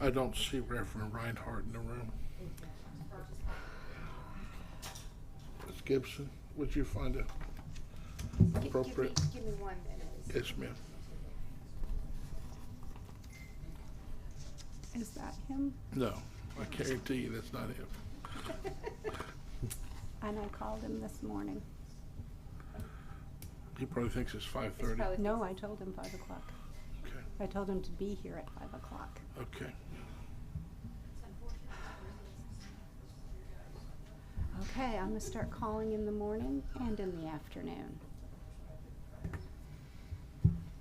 I don't see Reverend Reinhardt in the room. Ms. Gibson, would you find it appropriate? Give me 1 minute. Yes, ma'am. Is that him? No, I guarantee you that's not him. And I called him this morning. He probably thinks it's 5:30. No, I told him 5 o'clock. Okay, I told him to be here at 5 o'clock. okay. Okay, I'm gonna start calling in the morning and in the afternoon.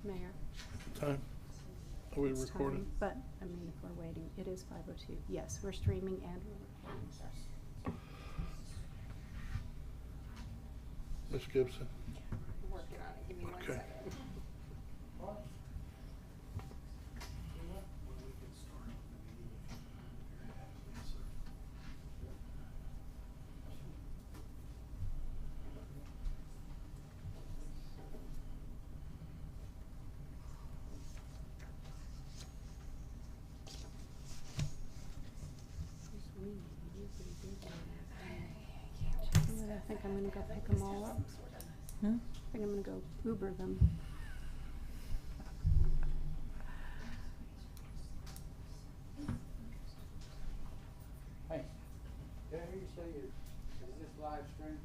Mayor. Time? Are we it's recording? time, but, I mean, if we're waiting, it is 5:02. Yes, we're streaming and we're recording. Ms. Gibson? Working on it, give me 1 Okay. second. I think I'm gonna go pick them all up. I think I'm gonna go Uber them. Hey, did I hear you say is this live stream?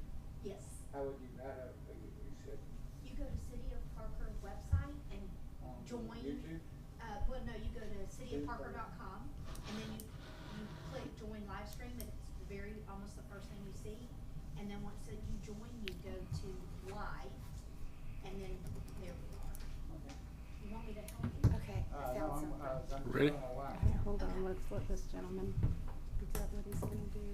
Yes. How would you, you said, You go to City of Parker website and on join. YouTube? Well, no, you go to cityofparker.com and then you click join live stream and it's almost the first thing you see. And then once you join, you go to live and then there we are. Okay. You want me to help you? Okay, No, I'm just Ready? on a line. Okay, hold on, let's let this gentleman figure out what he's gonna do.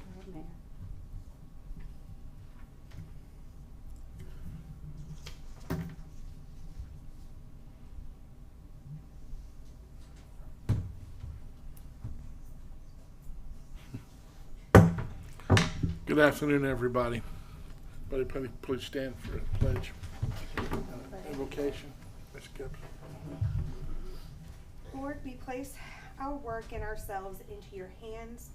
All right, Mayor. Good afternoon, everybody. Please stand for a pledge. Invocation. Ms. Gibson. Lord, we place our work and ourselves into your hands.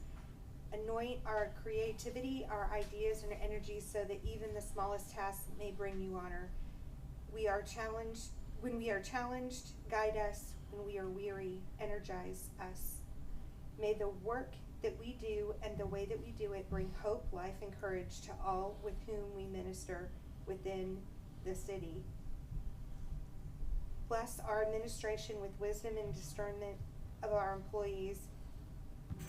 Anoint our creativity, our ideas, and our energy so that even the smallest tasks may bring you honor. When we are challenged, guide us. When we are weary, energize us. May the work that we do and the way that we do it bring hope, life, and courage to all with whom we minister within the city. Bless our administration with wisdom and discernment of our employees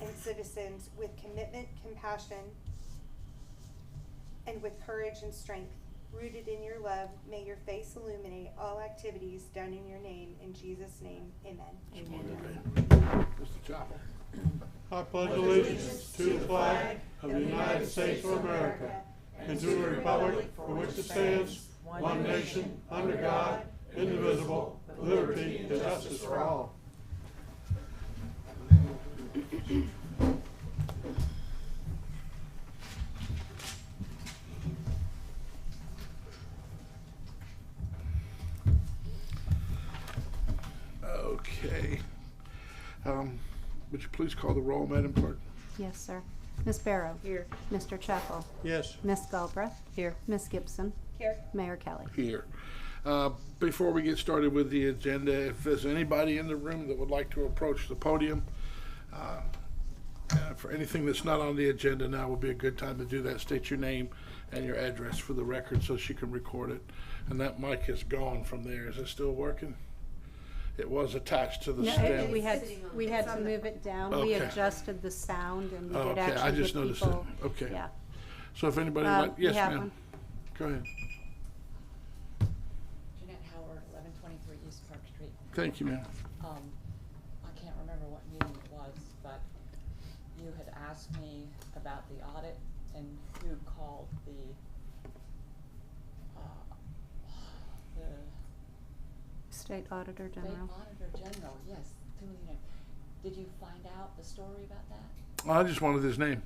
and citizens with commitment, compassion, and with courage and strength. Rooted in your love, may your face illuminate all activities done in your name. In Jesus' name, amen. Mr. Chapel. I pledge allegiance to the flag of the United States of America and to the republic for which it stands, one nation, under God, indivisible, with liberty and justice for all. Okay. Would you please call the roll, Madam Clerk? Yes, sir. Ms. Barrow. Here. Mr. Chappell. Yes. Ms. Galbraith. Here. Ms. Gibson. Here. Mayor Kelly. Here. Before we get started with the agenda, if there's anybody in the room that would like to approach the podium, for anything that's not on the agenda now would be a good time to do that. State your name and your address for the record so she can record it. And that mic is gone from there. Is it still working? It was attached to the No, stem. we had to move it down. We Okay. adjusted the sound and we Oh, did okay, I actually just get noticed people. it. Okay. Yeah. So if anybody We yes, have ma'am. one. Go ahead. Jeanette Howard, 1123 East Park Street. Thank you, ma'am. I can't remember what meeting it was, but you had asked me about the audit and who called the State Auditor State General. Auditor General, yes. Did you find out the story about that? I just wanted his name.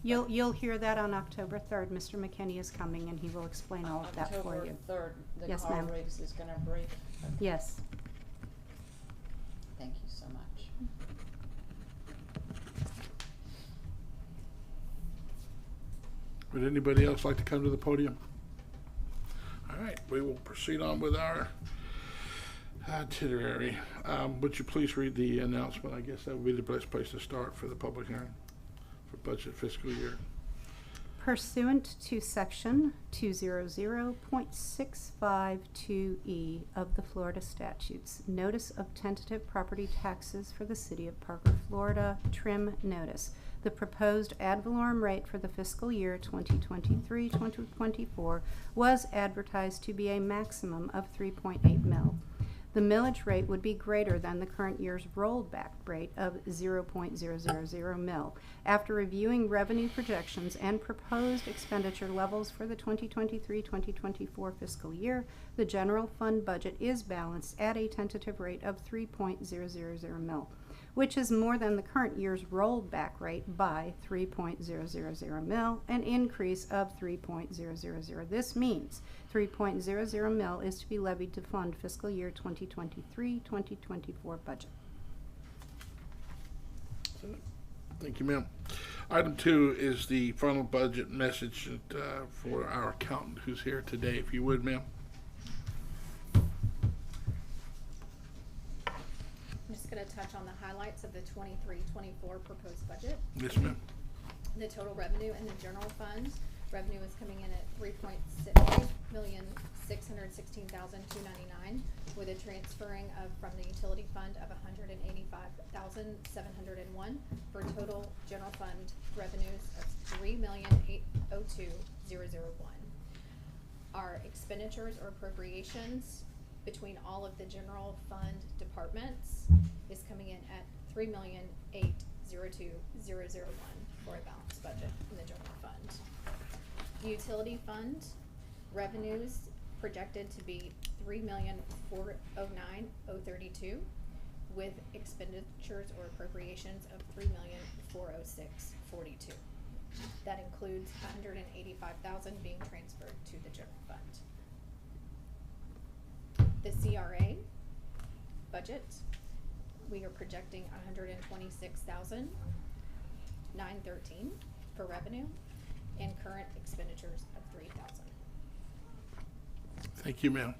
You'll hear that on October 3rd. Mr. McKinney is coming and he will explain all of that for you. October 3rd, the Yes, car ma'am. race is gonna break. Okay. Yes. Thank you so much. Would anybody else like to come to the podium? All right, we will proceed on with our itinerary. Would you please read the announcement? I guess that would be the best place to start for the public hearing for budget fiscal year. Pursuant to Section 200.652E of the Florida statutes, Notice of Tentative Property Taxes for the City of Parker, Florida, Trim Notice. The proposed ad valorem rate for the fiscal year 2023-2024 was advertised to be a maximum of 3.8 mil. The millage rate would be greater than the current year's rollback rate of 0.000 mil. After reviewing revenue projections and proposed expenditure levels for the 2023-2024 fiscal year, the general fund budget is balanced at a tentative rate of 3.000 mil, which is more than the current year's rollback rate by 3.000 mil, an increase of 3.000. This means 3.000 mil is to be levied to fund fiscal year 2023-2024 budget. Thank you, ma'am. Item 2 is the final budget message for our accountant who's here today. If you would, ma'am. I'm just going to touch on the highlights of the 23-24 proposed budget. Yes, ma'am. The total revenue in the general fund, revenue is coming in at $3,616,299 with a transferring of from the utility fund of $185,701 for total general fund revenues of $3,802,001. Our expenditures or appropriations between all of the general fund departments is coming in at $3,802,001 for a balanced budget in the general fund. The utility fund revenues projected to be $3,409,032 with expenditures or appropriations of $3,406,042. That includes $185,000 being transferred to the general fund. The CRA budget, we are projecting $126,913 for revenue and current expenditures of $3,000. Thank you, ma'am.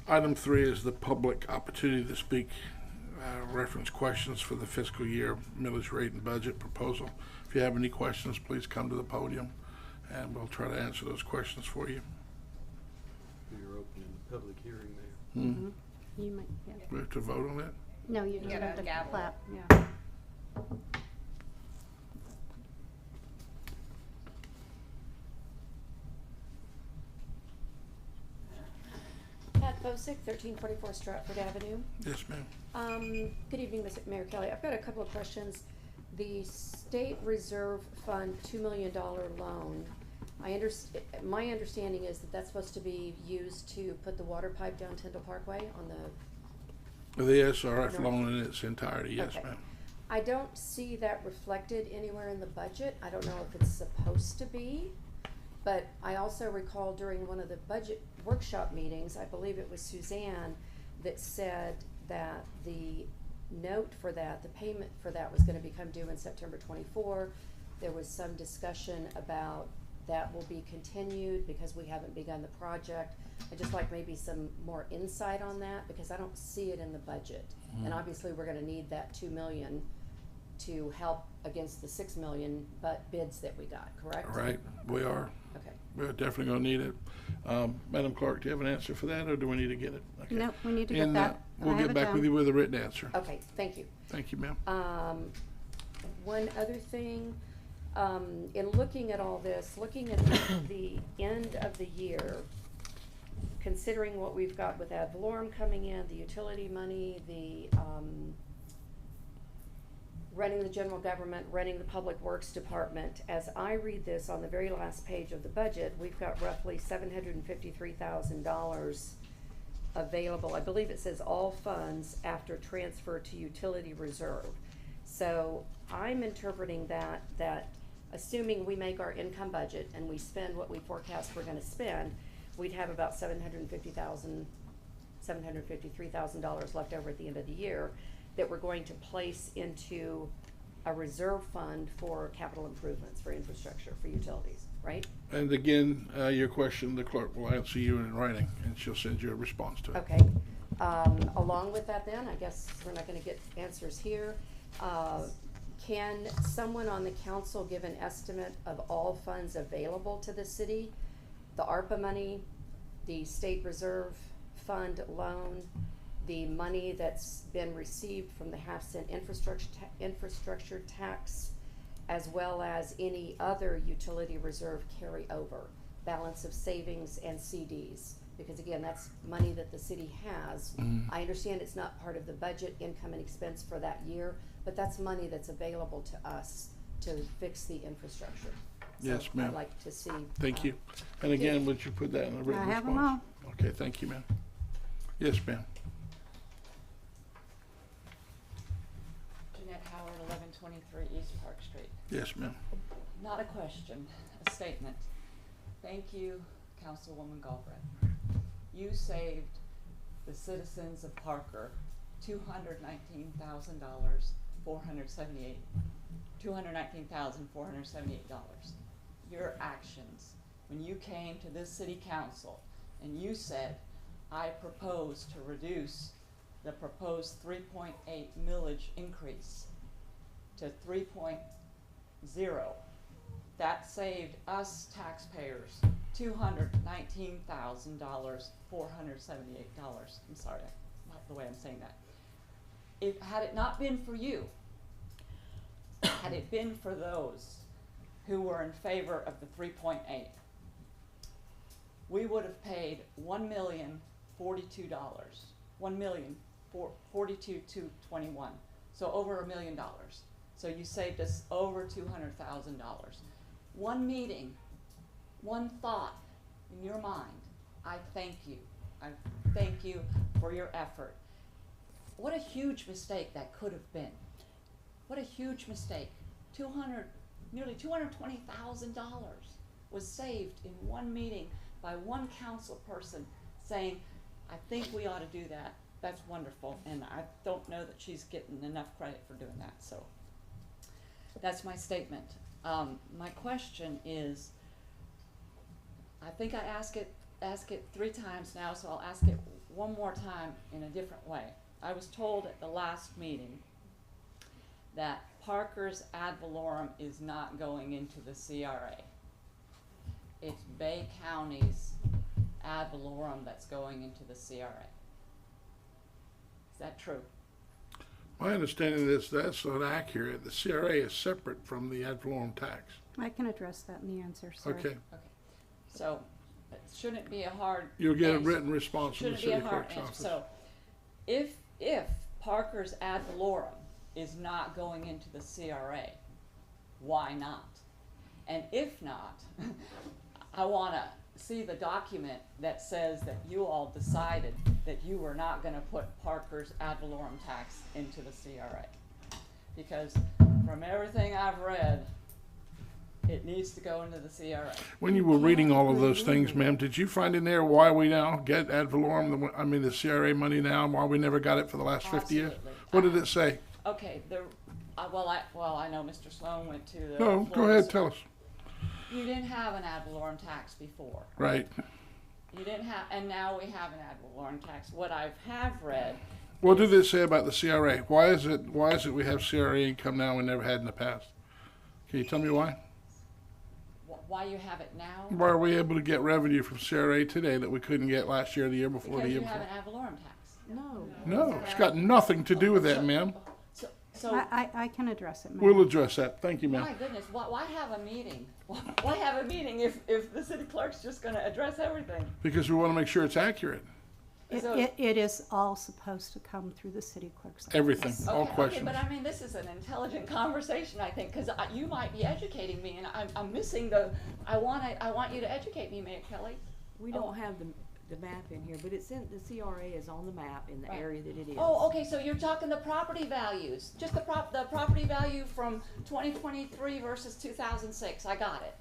Item 3 is the public opportunity to speak, reference questions for the fiscal year millage rate and budget proposal. If you have any questions, please come to the podium and we'll try to answer those questions for you. You're opening the public hearing there. Hmm. You might, yeah. We have to vote on that? No, you just gotta have to gavel. clap, yeah. Pat Bosick, 1344 Stratford Avenue. Yes, ma'am. Good evening, Mr. Mayor Kelly. I've got a couple of questions. The State Reserve Fund $2 million loan, my understanding is that that's supposed to be used to put the water pipe down Tyndall Parkway on the... The SRF loan in its entirety, yes, Okay. ma'am. I don't see that reflected anywhere in the budget. I don't know if it's supposed to be, but I also recall during one of the budget workshop meetings, I believe it was Suzanne, that said that the note for that, the payment for that was gonna become due in September 24. There was some discussion about that will be continued because we haven't begun the project. I'd just like maybe some more insight on that because I don't see it in the budget. And obviously we're gonna need that 2 million to help against the 6 million bids that we got, correct? Right, we are. Okay. We're definitely gonna need it. Madam Clerk, do you have an answer for that or do we need to get it? Okay. No, we need to get And, that. we'll I have get it back with down. you with a written answer. Okay, thank you. Thank you, ma'am. One other thing, in looking at all this, looking at the end of the year, considering what we've got with ad valorem coming in, the utility money, the, running the general government, running the public works department, as I read this on the very last page of the budget, we've got roughly $753,000 available, I believe it says all funds after transfer to utility reserve. So I'm interpreting that assuming we make our income budget and we spend what we forecast we're gonna spend, we'd have about $753,000 left over at the end of the year that we're going to place into a reserve fund for capital improvements, for infrastructure, for utilities, right? And again, your question, the clerk will answer you in writing, and she'll send you a response to it. Okay. Along with that then, I guess we're not gonna get answers here. Can someone on the council give an estimate of all funds available to the city? The ARPA money, the state reserve fund loan, the money that's been received from the half-cent infrastructure tax, as well as any other utility reserve carryover, balance of savings and CDs. Because again, that's money that the city has. I understand it's not part of the budget, income and expense for that year, but that's money that's available to us to fix the infrastructure. Yes, So ma'am. I'd like to see. Thank you. And again, would you put that in a written I response? have them all. Okay, thank you, ma'am. Yes, ma'am. Jeanette Howard, 1123 East Park Street. Yes, ma'am. Not a question, a statement. Thank you, Councilwoman Galbraith. You saved the citizens of Parker $219,478. Your actions, when you came to this city council and you said, I propose to reduce the proposed 3.8 millage increase to 3.0, that saved us taxpayers $219,478. I'm sorry, not the way I'm saying that. Had it not been for you, had it been for those who were in favor of the 3.8, we would have paid $1,042, $1,042,221, so over $1 million. So you saved us over $200,000. One meeting, one thought in your mind, I thank you. I thank you for your effort. What a huge mistake that could have been. What a huge mistake. Nearly $220,000 was saved in one meeting by one council person saying, I think we ought to do that. That's wonderful, and I don't know that she's getting enough credit for doing that, so that's my statement. My question is, I think I ask it 3 times now, so I'll ask it one more time in a different way. I was told at the last meeting that Parker's ad valorem is not going into the CRA. It's Bay County's ad valorem that's going into the CRA. Is that true? My understanding is that's not accurate. The CRA is separate from the ad valorem tax. I can address that in the answer, sir. Okay. Okay. So it shouldn't be a hard You'll get a answer. written response from the Shouldn't be city a hard clerk's answer. office. So if Parker's ad valorem is not going into the CRA, why not? And if not, I want to see the document that says that you all decided that you were not going to put Parker's ad valorem tax into the CRA. Because from everything I've read, it needs to go into the CRA. When you were reading all of those things, ma'am, did you find in there why we now get ad valorem, the CRA money now, and why we never got it for the last 50 years? Absolutely. What did it say? Okay, I know Mr. Sloan went to the. No, go ahead, tell us. You didn't have an ad valorem tax before. Right. You didn't have, and now we have an ad valorem tax. What I have read. What did it say about the CRA? Why is it we have CRA income now we never had in the past? Can you tell me why? Why you have it now? Why are we able to get revenue from CRA today that we couldn't get last year, the year before, Because the year you have before? an ad valorem tax. No. No, it's got nothing to do with that, ma'am. So I can address it, ma'am. We'll address that. Thank you, ma'am. my goodness, why have a meeting? Why have a meeting if the city clerk's just going to address everything? Because we want to make sure it's accurate. It is all supposed to come through the city clerk's office. Everything, all Okay, questions. but I mean, this is an intelligent conversation, I think, because you might be educating me, and I'm missing I want you to educate me, Mayor Kelly. We don't have the map in here, but it's in, the CRA is on the map in the Right. area that it is. Oh, okay, so you're talking the property values, just the property value from 2023 versus 2006, I got it.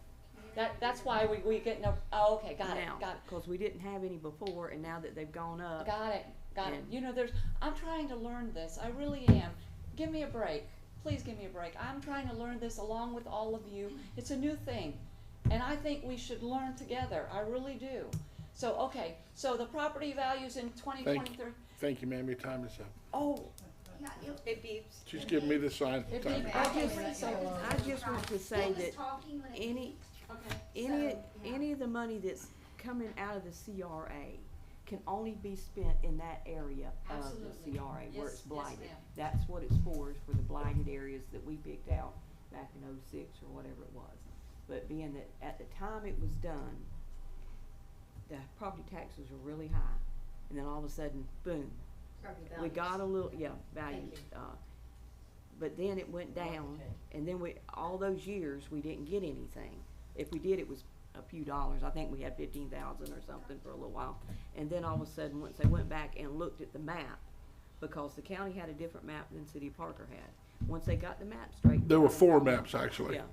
That's why we get no, oh, okay, got it, Now, got it. cause we didn't have any before, and now that they've gone up. Got it, got it. And- You know, I'm trying to learn this, I really am. Give me a break, please give me a break. I'm trying to learn this along with all of you. It's a new thing, and I think we should learn together, I really do. So, okay, so the property values in 2023, Thank you, ma'am, your time is up. oh, Yeah, It beeps. She's giving me the sign. It Time. beep- I Okay, just, so- I just want to say He was that talking when it any, okay. any of the money that's coming out of the CRA can only be spent in that area of Absolutely. the CRA where Yes, it's yes, blighted. ma'am. That's what it's for the blighted areas that we picked out back in '06 or whatever it was. But being that at the time it was done, the property taxes were really high, and then all of a sudden, boom, we got a little, values, but then it went down, and then all those years, we didn't get anything. If we did, it was a few dollars, I think we had 15,000 or something for a little while, and then all of a sudden, once they went back and looked at the map, because the county had a different map than City of Parker had, once they got the map straightened. There were out- 4 maps, actually. Yeah,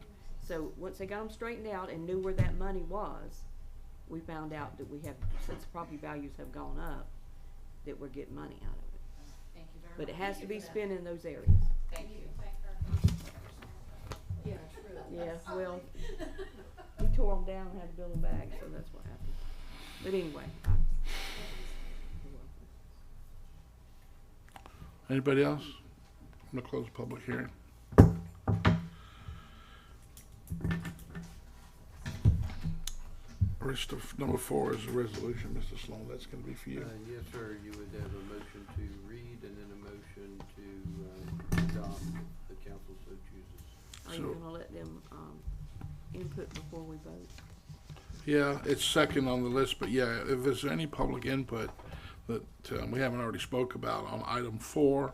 so once they got them straightened out and knew where that money was, we found out that we have, since property values have gone up, that we're getting money out of it. Thank you very much. But it has to be spent in those areas. Thank you. Yeah, true. Yeah, well, we tore them down and had to build them back, so that's what happened. But anyway, Anybody else? I'm gonna close the public hearing. Rest of number 4 is a resolution, Mr. Sloan, that's gonna be for you. Yes, sir, you would have a motion to read and then a motion to adopt if the council so chooses. are you gonna let them, input before we vote? Yeah, it's second on the list, but yeah, if there's any public input that we haven't already spoke about on item 4,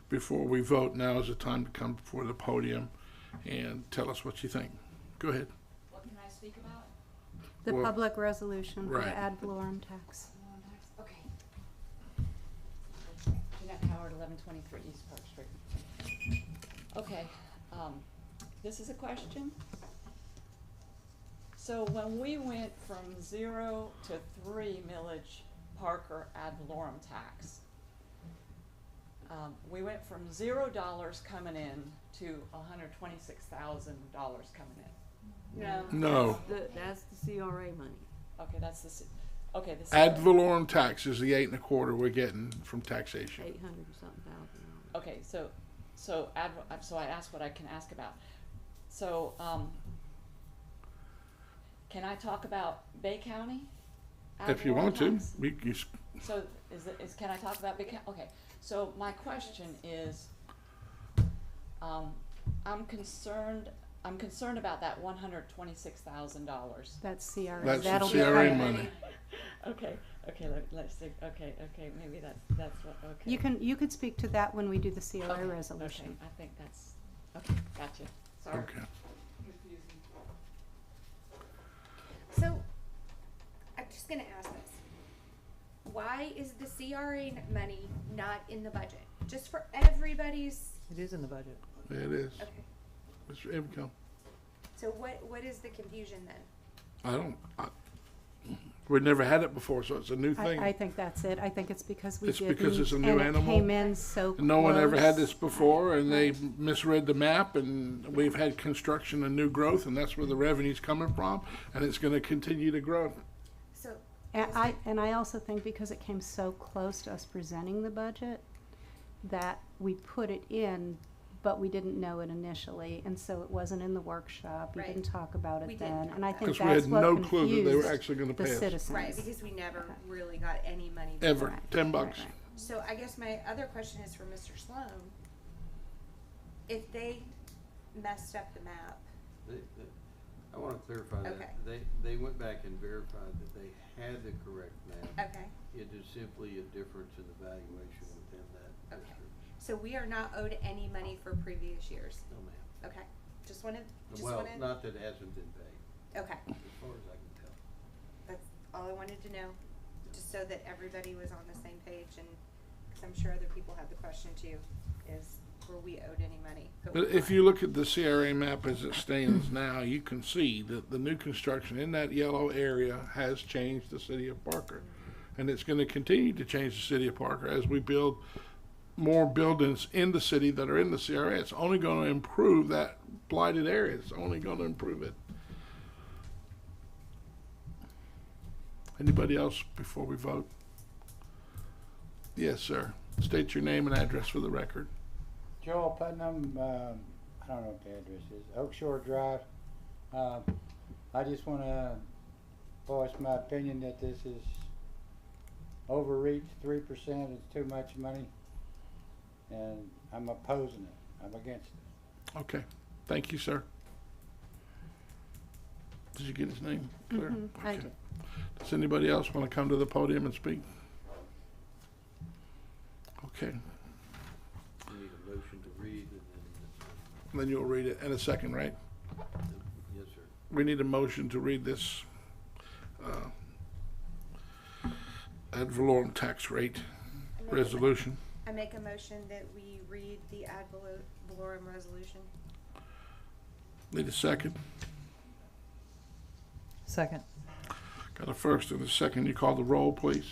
before we vote, now is the time to come before the podium and tell us what you think. Go ahead. What can I speak about? The Well, public resolution for the right. ad valorem tax. Okay. Jeanette Howard, 1123 East Park Street. Okay, this is a question. So when we went from 0 to 3 millage Parker ad valorem tax, we went from $0 coming in to $126,000 coming in. No. That's the CRA money. Okay, that's the, okay, the. Ad valorem tax is the 8 1/4 we're getting from taxation. 800 and something thousand dollars. Okay, so I asked what I can ask about. So, can I talk about Bay County? ad If you valorem want to, tax? you So, can I talk about Bay County? Okay, so my question is, I'm concerned about that $126,000. That's CRA. That's the That'll be CRA part of it. money. Okay, let's see, okay, maybe that's what, okay. You could speak to that when we do the CRA Okay, resolution. Okay, I think that's, okay, gotcha, sorry. Okay. Confusing. So, I'm just gonna ask this. Why is the CRA money not in the budget? Just for everybody's, It is in the budget. It is. okay. Mr. Income. So what is the confusion then? We've never had it before, so it's a new thing. I think that's it. I think it's because we It's didn't. because it's a new and animal? it came in so close. No one ever had this before, and they misread the map, and we've had construction and new growth, and that's where the revenue's coming from, and it's gonna continue to grow. So, And I also think because it came so close to us presenting the budget, that we put it in, but we didn't know it initially, and so it wasn't in the workshop. We Right. didn't talk about We it didn't then, talk and I about think Because we that's had what no clue that they were confused actually gonna the pay us. citizens. right, because we never Okay. really got any money. Ever, Right. 10 bucks. Right. So I guess my other question is for Mr. Sloan. If they messed up the map, I wanna clarify that. Okay. They went back and verified that they had the correct map. okay, It is simply a difference in the valuation within that Okay. district. so we are not owed any money for previous years? No, ma'am. Okay, just wanted, Well, not that it hasn't been paid, okay, as far as I can tell. that's all I wanted to know. Just just so that everybody was on the same page, and, cause I'm sure other people had the question too, is were we owed any money? But if you look at the CRA map as it stands now, you can see that the new construction in that yellow area has changed the city of Parker. And it's gonna continue to change the city of Parker as we build more buildings in the city that are in the CRA. It's only gonna improve that blighted area. It's only gonna improve it. Anybody else before we vote? Yes, sir. State your name and address for the record. Joel Putnam, I don't know what the address is, Oak Shore Drive. I just want to voice my opinion that this is overreach. 3% is too much money, and I'm opposing it. I'm against it. Okay. Thank you, sir. Did you get his name clear? I Okay. did. Does anybody else want to come to the podium and speak? Okay. We need a motion to read and Then you'll read it in a second, right? yes, sir. We need a motion to read this ad valorem tax rate resolution. I make a motion that we read the ad valorem resolution. Need a second? Second. Got a first and a second. You call the roll, please.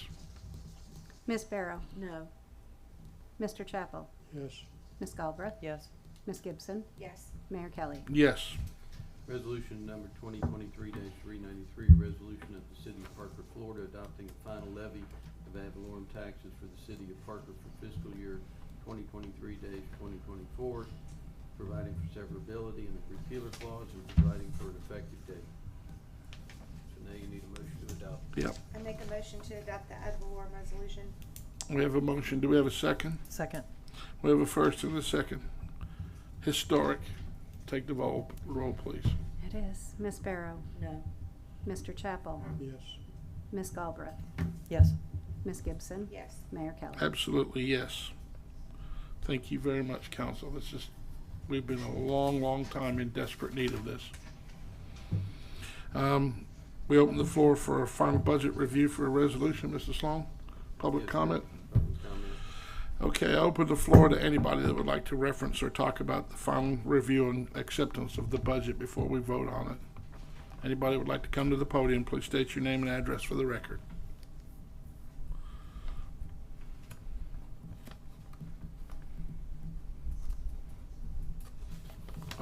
Miss Barrow, No. Mr. Chappell, Yes. Miss Galbraith, Yes. Miss Gibson, Yes. Mayor Kelly. Yes. Resolution number 2023-393, resolution of the City of Parker, Florida, adopting a final levy of ad valorem taxes for the City of Parker for fiscal year 2023-2024, providing for severability and the repealer clause, and providing for an effective date. So now you need a motion to adopt. Yep. I make a motion to adopt the ad valorem resolution. We have a motion. Do we have a second? Second. We have a first and a second. Historic. Take the roll, please. It is. Miss Barrow, No. Mr. Chappell, Yes. Miss Galbraith, Yes. Miss Gibson, Yes. Mayor Kelly. Absolutely, yes. Thank you very much, council. We've been a long, long time in desperate need of this. We open the floor for a final budget review for a resolution. Mr. Sloan, public Yes, sir. comment? Public comment. Okay, I open the floor to anybody that would like to reference or talk about the final review and acceptance of the budget before we vote on it. Anybody would like to come to the podium, please state your name and address for the record.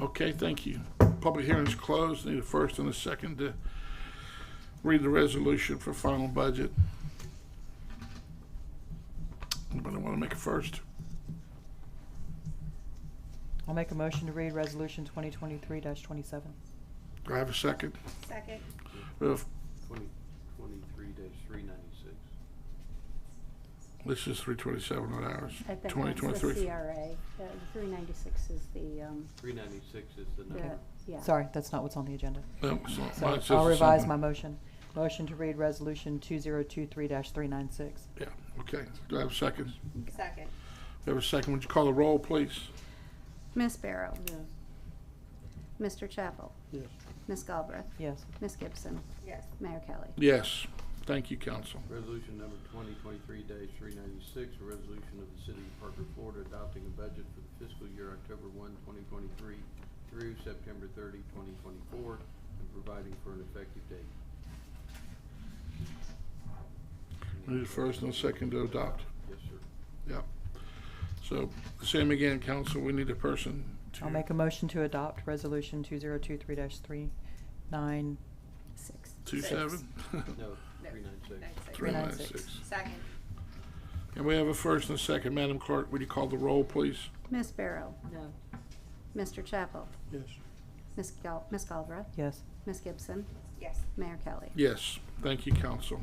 Okay, thank you. Public hearing's closed. Need a first and a second to read the resolution for final budget. Anybody want to make a first? I'll make a motion to read resolution 2023-27. Do I have a second? Second. We have 2023-396. This is 327 on ours. I think that's 2023. the CRA. The 396 is the, 396 is the the, number. yeah. Sorry, that's not what's on the agenda. No, so So mine says I'll the revise same my one. motion. Motion to read resolution 2023-396. Yeah, okay. Do I have a second? Second. We have a second. Would you call the roll, please? Miss Barrow, No. Mr. Chappell, Yes. Miss Galbraith, Yes. Miss Gibson, Yes. Mayor Kelly. Yes. Thank you, council. Resolution number 2023-396, a resolution of the City of Parker, Florida, adopting a budget for the fiscal year October 1, 2023 through September 30, 2024, and providing for an effective date. We need a first and a second to adopt. Yes, sir. Yeah. So, same again, council. We need a person to. I'll make a motion to adopt resolution 2023-396. 27? No, 396. 396. Second. And we have a first and a second. Madam Clerk, would you call the roll, please? Miss Barrow, No. Mr. Chappell, Yes. Miss Galbraith, Yes. Miss Gibson, Yes. Mayor Kelly. Yes. Thank you, council.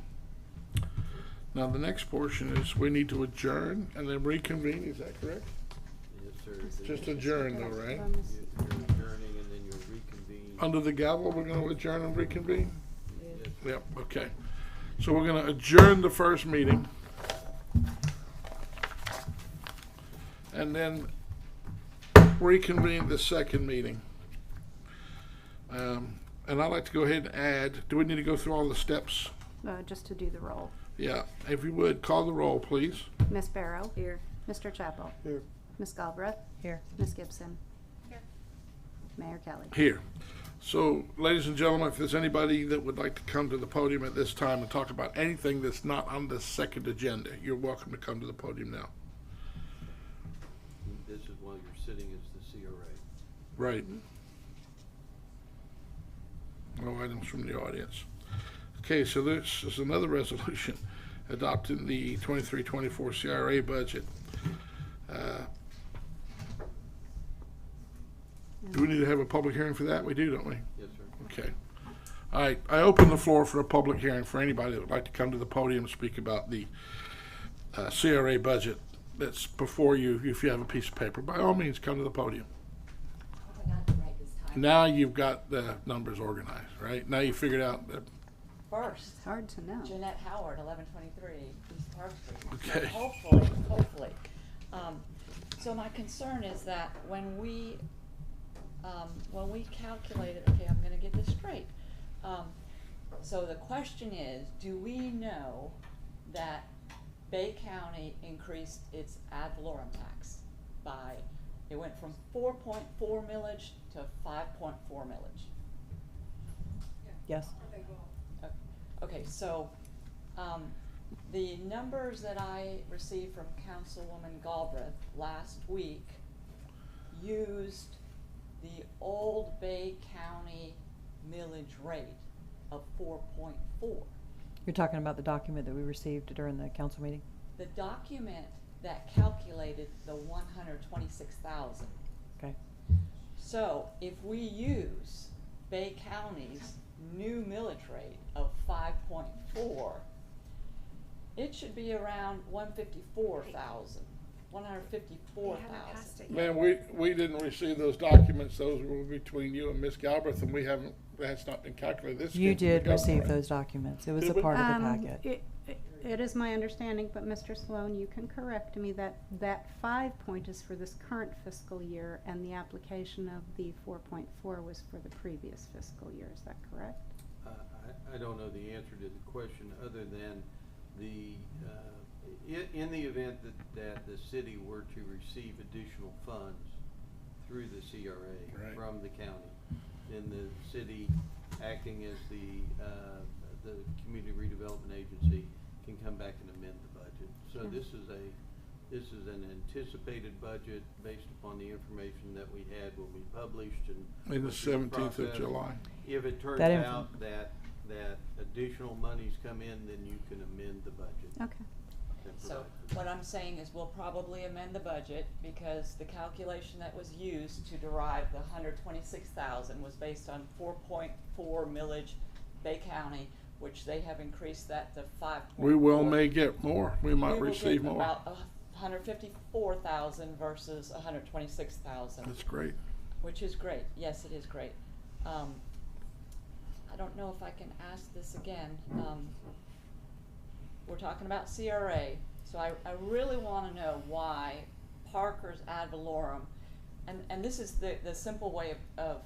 Now, the next portion is we need to adjourn and then reconvene. Is that correct? Yes, sir. Just adjourn though, right? You're adjourning and then you'll reconvene. Under the gavel, we're going to adjourn and reconvene? Yes. Yep, okay. So we're going to adjourn the first meeting. And then reconvene the second meeting. And I'd like to go ahead and add, do we need to go through all the steps? Just to do the roll. Yeah, if you would, call the roll, please. Miss Barrow. Here. Mr. Chapel. Here. Miss Galbraith. Here. Miss Gibson. Here. Mayor Kelly. Here. So, ladies and gentlemen, if there's anybody that would like to come to the podium at this time and talk about anything that's not on the second agenda, you're welcome to come to the podium now. This is while you're sitting as the CRA. Right. No items from the audience. Okay, so this is another resolution adopting the 23-24 CRA budget. Do we need to have a public hearing for that? We do, don't we? Yes, sir. Okay. All right, I open the floor for a public hearing for anybody that would like to come to the podium and speak about the CRA budget that's before you. If you have a piece of paper, by all means, come to the podium. I got it right this time. Now you've got the numbers organized, right? Now you figured out that, First, It's hard to know. Jeanette Howard, 1123 East Park Street. Okay. Hopefully. So my concern is that when we calculated, okay, I'm gonna get this straight. So the question is, do we know that Bay County increased its ad valorem tax by, it went from 4.4 millage to 5.4 millage? Yes. Okay, so, the numbers that I received from Councilwoman Galbraith last week used the old Bay County millage rate of 4.4. You're talking about the document that we received during the council meeting? The document that calculated the 126,000. Okay. So if we use Bay County's new millage rate of 5.4, it should be around 154,000. They haven't passed it yet. man, we didn't receive those documents. Those were between you and Miss Galbraith, and that's not been calculated. This You came from the did receive government. those documents. It was Did a we? part of the packet. It is my understanding, but Mr. Sloan, you can correct me, that 5 point is for this current fiscal year, and the application of the 4.4 was for the previous fiscal year. Is that correct? I don't know the answer to the question, other than the, in the event that the city were to receive additional funds through the CRA Right. from the county, then the city, acting as the Community Redevelopment Agency, can come back and amend the budget. So Okay. this is an anticipated budget based upon the information that we had when we published and In the went through the 17th of process. July. If it turns That out that additional monies come in, then you can amend the budget. Okay. and So provide for what I'm saying is we'll probably amend the budget because the calculation that was used to derive the 126,000 was based on 4.4 millage Bay County, which they have increased that to 5.4. We may get more. We might We will receive get more. about 154,000 versus 126,000, That's great. which is great. Yes, it is great. I don't know if I can ask this again. We're talking about CRA, so I really want to know why Parker's ad valorem, and this is the simple way of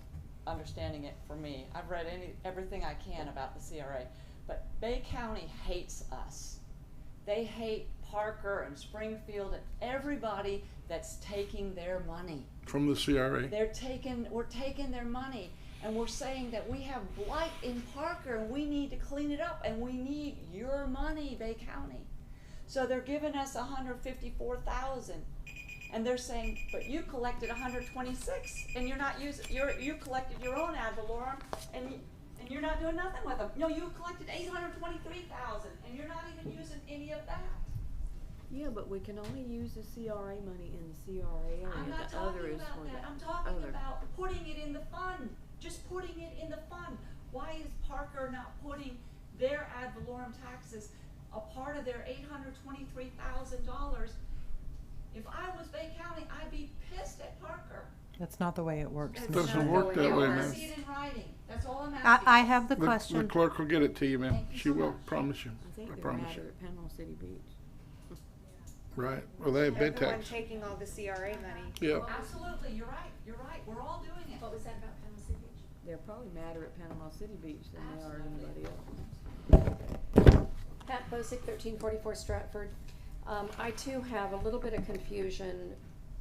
understanding it for me. I've read everything I can about the CRA, but Bay County hates us. They hate Parker and Springfield and everybody that's taking their money. From the CRA. We're taking their money, and we're saying that we have blight in Parker and we need to clean it up and we need your money, Bay County. So they're giving us 154,000, and they're saying, but you collected 126 and you're not using, you collected your own ad valorem and you're not doing nothing with them. No, you collected 823,000 and you're not even using any of that. Yeah, but we can only use the CRA money in the CRA area. I'm not The other talking is about for that. the I'm talking other. about putting it in the fund. Just putting it in the fund. Why is Parker not putting their ad valorem taxes a part of their $823,000? If I was Bay County, I'd be pissed at Parker. That's not the way it works. It's Mr. Doesn't not work going that way, I anywhere. man. see it in writing. That's all I'm asking. I have the The question. clerk will get it to you, ma'am. Thank you She so will, much. promise you. I think I they're promise matter you. at Panama City Beach. Right. Well, they have They're bed the one tax. taking all the CRA money. Yeah. Absolutely, you're right. You're right. We're all doing it. What was that about Panama City Beach? They're probably madder at Panama City Beach than they are Absolutely. anybody else. Pat Bosick, 1344 Stratford. I too have a little bit of confusion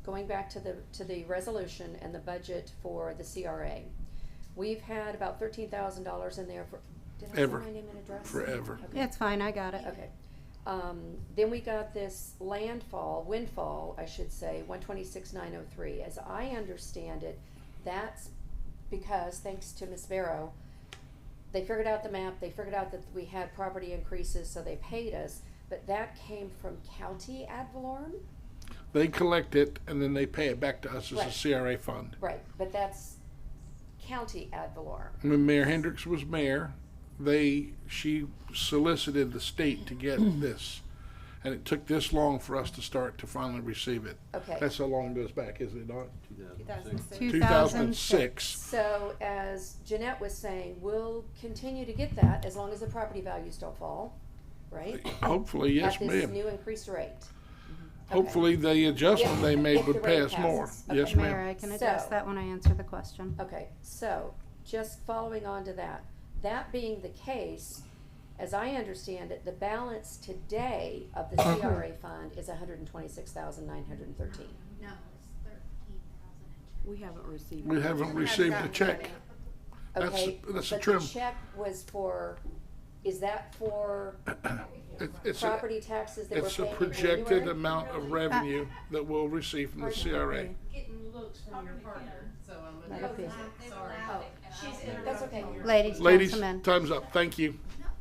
going back to the resolution and the budget for the CRA. We've had about $13,000 in there for, did I say Ever. my name and address? Forever. Okay. It's fine, I got it. Okay. Then we got this windfall, I should say, 126,903. As I understand it, that's because, thanks to Ms. Barrow, they figured out the map, they figured out that we had property increases, so they paid us, but that came from county ad valorem? They collect it and then they pay it back to us as Right. a CRA fund. Right, but that's county ad valorem. When Mayor Hendricks was mayor, she solicited the state to get this. And it took this long for us to start to finally receive it. Okay. That's how long it goes back, is it not? 2006. 2006. So as Jeanette was saying, we'll continue to get that as long as the property values don't fall, right? Hopefully, yes, At this ma'am. new increased rate. Hopefully, the adjustment they made If the would pay rate us more. passes. Yes, Okay. Mayor, ma'am. I can address So- that when I answer the question. Okay, so just following on to that, that being the case, as I understand it, the balance today of the CRA fund is 126,913. No, it's 13,000. We haven't received. We haven't received the check. That's, Okay, that's a but trim. the check was for, is that for It's property taxes that we're It's a paying in projected January? amount of revenue that we'll receive from the CRA. Getting looks from your partner, so I'm That'll be- sorry. Oh, that's okay. Ladies, Ladies, gentlemen. time's up. Thank you.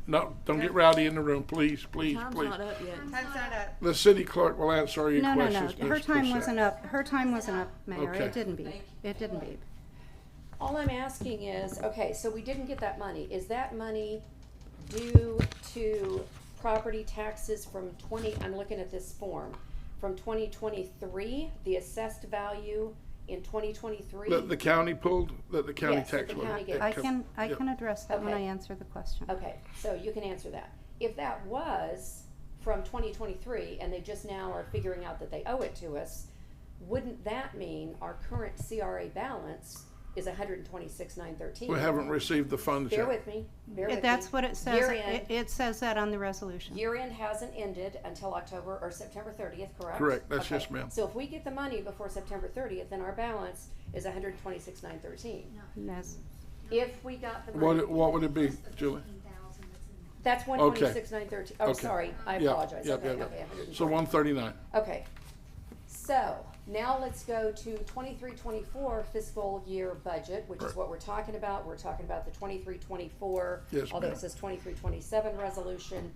No, don't get rowdy in the room, please, please, Time's please. not up yet. Time's not up. The city clerk will answer your No, no, questions. no, her Ms. time Brissette. wasn't up, her time wasn't up, Mayor, Okay. it didn't beep, it didn't beep. All I'm asking is, okay, so we didn't get that money. Is that money due to property taxes from I'm looking at this form, from 2023, the assessed value in 2023? That the county pulled, that the county Yes, that tax the was. county gave. I can address that when I Okay. answer the question. Okay, so you can answer that. If that was from 2023 and they just now are figuring out that they owe it to us, wouldn't that mean our current CRA balance is 126,913? We haven't received the funds Bear yet. with me, bear with me. That's what it says, Year end. it says that on the resolution. Year end hasn't ended until October or September 30th, correct? Correct, that's Okay. yes, ma'am. So if we get the money before September 30th, then our balance is 126,913. And that's- If we got the money, What would it be, Julie? 13,000 that's in there. that's 126,913. Oh, Okay. sorry, I Yep, apologize. yep, Okay, yep, yep. okay, 140. So 139. Okay, so now let's go to 23-24 fiscal year budget, which is Right. what we're talking about. We're talking about the 23-24, Yes, although ma'am. it says 23-27 resolution.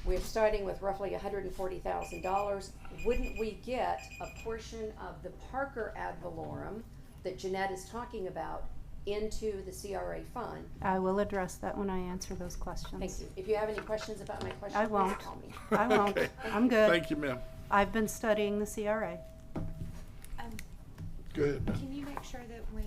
We're starting with roughly $140,000. Wouldn't we get a portion of the Parker ad valorem that Jeanette is talking about into the CRA fund? I will address that when I answer those questions. Thank you. If you have any questions about my question, I please won't. call me. I won't, Okay. I'm good. Thank you, ma'am. I've been studying the CRA. Go ahead. Can you make sure that when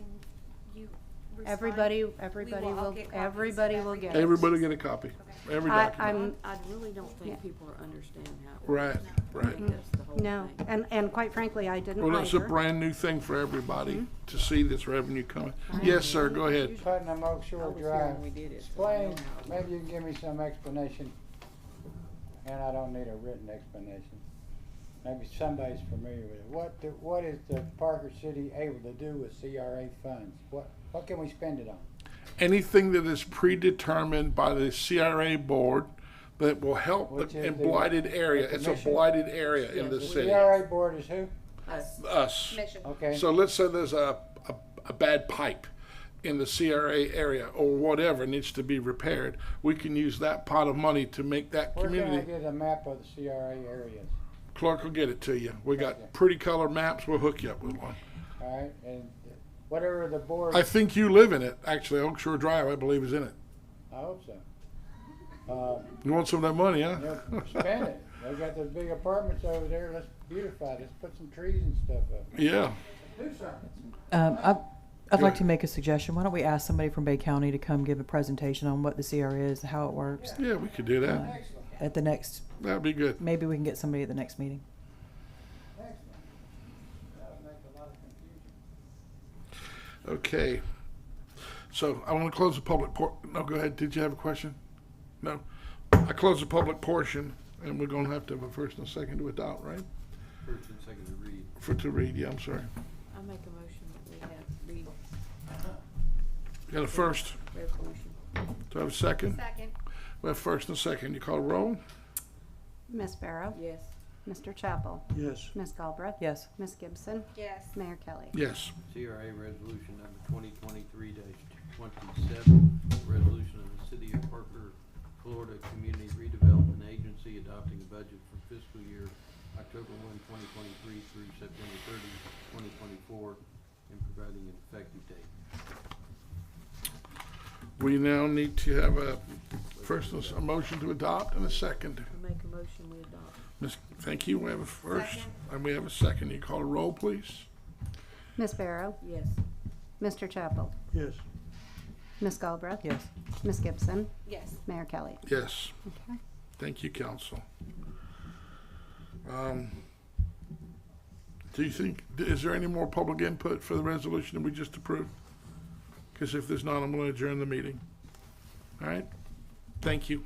you respond? Everybody we all will, get copies everybody of will get it. Everybody get a copy. Every I- document. I'm, I really don't Yeah. think people are understanding how it Right, works. I right. think that's the whole no, thing. and quite frankly, I didn't Well, it's a either. brand new thing for everybody Mm-hmm. to see this revenue coming. Yes, sir, go ahead. Putnam Oak I Shore was here Drive. when we did it, so I know Explain, how it maybe you can give me some explanation, and I don't need a written explanation. Maybe somebody's familiar with it. What is the Parker City able to do with CRA funds? What can we spend it on? Anything that is predetermined by the CRA board that will help Which is in the- blighted area. the It's a commission. blighted area in the The city. CRA board is who? Us. Commission. Okay. So let's say there's a bad pipe in the CRA area or whatever needs to be repaired. We can use that pot of money to make that Where can I community. get a map of the CRA areas? Clerk will get it to you. We Okay. got pretty color maps. We'll hook you up with one. All right, and whatever the board, I think you live in it. Actually, Oak Shore Drive, I believe, is in it. I hope so. You want some of that money, huh? You know, spend it. They got those big apartments over there. Let's beautify it. Let's put some trees and stuff up. Yeah. Do something. I'd Go like ahead. to make a suggestion. Why don't we ask somebody from Bay County to come give a presentation on what the CR is, how it works, Yeah, we could do that. Excellent. at the next, That'd be good. maybe we can get somebody at the next meeting. Excellent. That would make a lot of confusion. Okay. So I want to close the public no, go ahead. Did you have a question? No. I close the public portion, and we're gonna have to have a first and a second to adopt, right? First and second to read. To read, yeah, I'm sorry. I make a motion that we have read Got a first, resolution. do I have a second? Second. We have first and a second, you call roll? Ms. Barrow? Yes. Mr. Chapel? Yes. Ms. Galbraith? Yes. Ms. Gibson? Yes. Mayor Kelly? Yes. CRA Resolution number 2023-27, resolution of the City of Parker, Florida Community Redevelopment Agency adopting a budget for fiscal year October 1, 2023 through September 30, 2024, and providing an effective date. We now need to have a first, a motion to adopt and a second. I make a motion we adopt. Thank you, we have a first, Second. and we have a second. You call a roll, please? Ms. Barrow? Yes. Mr. Chapel? Yes. Ms. Galbraith? Yes. Ms. Gibson? Yes. Mayor Kelly? Yes. Okay. Thank you, council. Do you think, is there any more public input for the resolution that we just approved? Because if there's not, I'm going to adjourn the meeting. All right? Thank you.